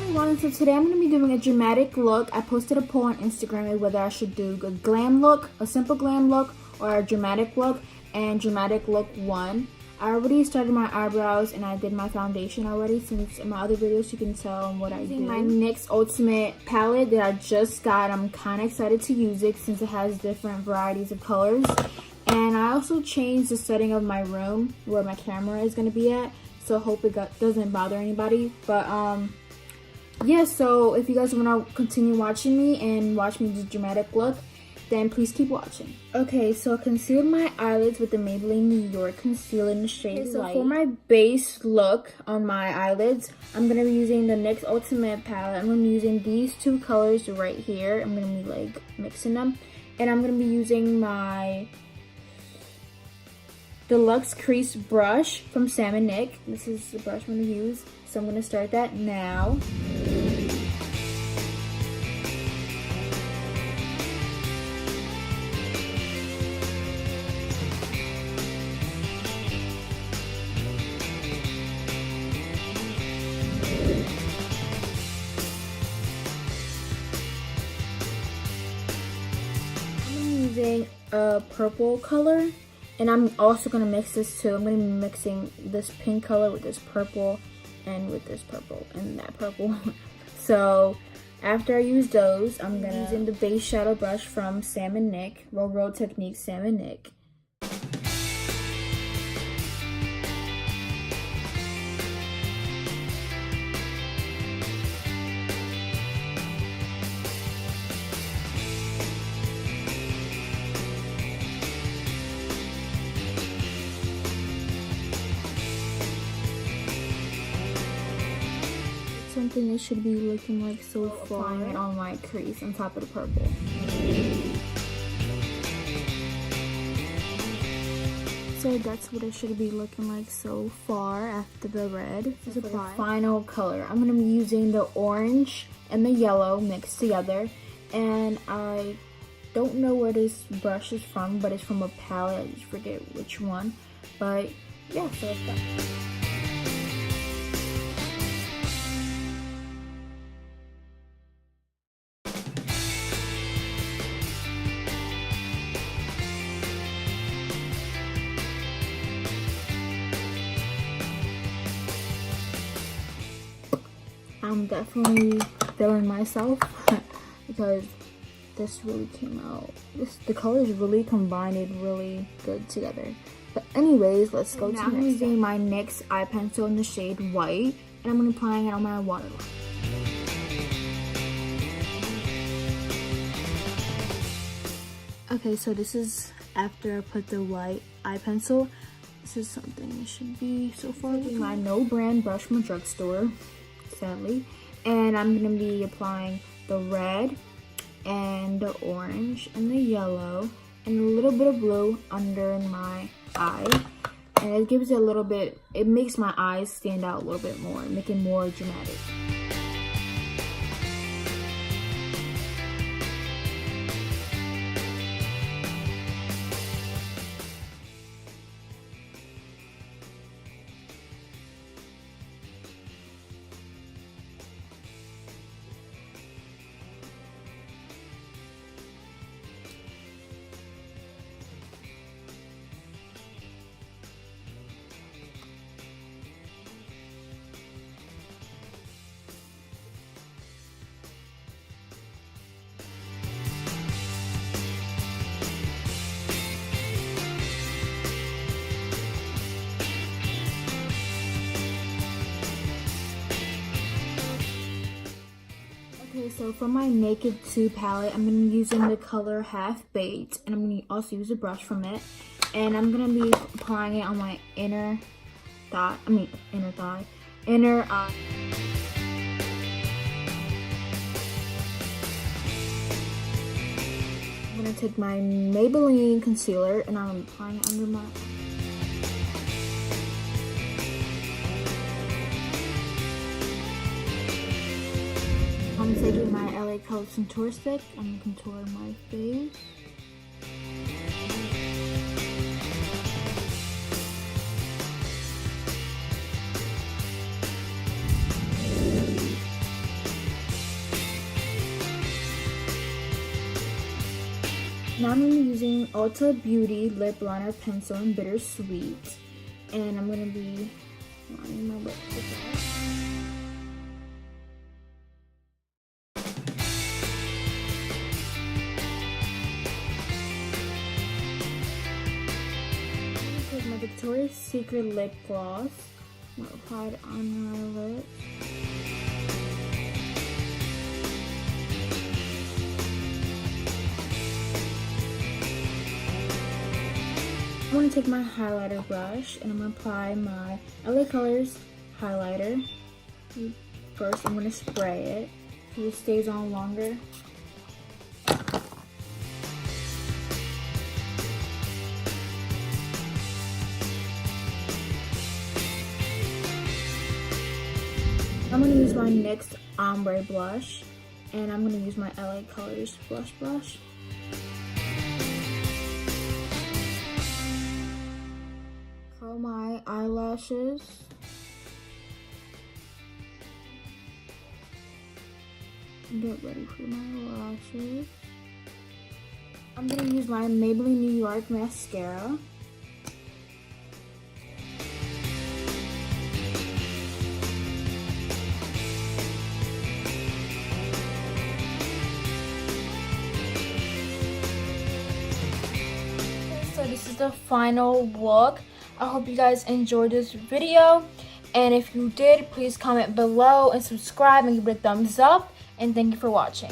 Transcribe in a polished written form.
everyone, so today I'm going to be doing a dramatic look. I posted a poll on Instagram whether I should do a glam look, a simple glam look, or a dramatic look, and dramatic look 1. I already started my eyebrows and I did my foundation already, since in my other videos you can tell what I did. My NYX Ultimate palette that I just got, I'm kind of excited to use it since it has different varieties of colors. And I also changed the setting of my room where my camera is going to be at, so I hope it doesn't bother anybody. But yeah, so if you guys want to continue watching me and watch me do dramatic look, then please keep watching. Okay, so I concealed my eyelids with the Maybelline New York concealer in the shade Light. For my base look on my eyelids, I'm going to be using the NYX Ultimate palette. I'm going to be using these two colors right here. I'm going to be like mixing them. And I'm going to be using my Deluxe Crease brush from Sam & Nick. This is the brush I'm going to use. So I'm going to start that now. Using a purple color, and I'm also going to mix this too. I'm going to be mixing this pink color with this purple and with this purple and that purple. So after I use those, I'm going to using the base shadow brush from Sam & Nick, Road Technique Sam & Nick. Something it should be looking like so far. Applying it on my crease on top of the purple. So that's what it should be looking like so far after the red is applied. Final color, I'm going to be using the orange and the yellow mixed together, and I don't know where this brush is from, but it's from a palette. I just forget which one, but yeah, so it's done. I'm definitely feeling myself because this really came out. The colors really combined really good together. But anyways, let's go to next. I'm using my NYX eye pencil in the shade White, and I'm going to be applying it on my waterline. Okay, so this is after I put the white eye pencil. This is something it should be so far. I'm using my no brand brush from a drugstore, sadly, and I'm gonna be applying the red and the orange and the yellow and a little bit of blue under my eye, and it gives it a little bit, it makes my eyes stand out a little bit more, make it more dramatic. Okay, so for my Naked 2 palette, I'm going to be using the color Half Baked, and I'm going to also use a brush from it. And I'm going to be applying it on my inner eye. I'm going to take my Maybelline concealer and I'm applying it under my eye. I'm taking my LA Color Contour Stick and contouring my face. Now I'm going to be using Ulta Beauty Lip Liner Pencil in Bittersweet. And I'm going to be lining my lips with that. This is my Victoria's Secret lip gloss. I'm going to apply it on my lips. I'm going to take my highlighter brush and I'm going to apply my LA Colors highlighter. First, I'm going to spray it so it stays on longer. I'm going to use my NYX Ombre blush and I'm going to use my LA Colors blush brush. Curl my eyelashes. Get ready for my lashes. I'm going to use my Maybelline New York mascara. So this is the final look. I hope you guys enjoyed this video, and if you did, please comment below and subscribe and give it a thumbs up, and thank you for watching.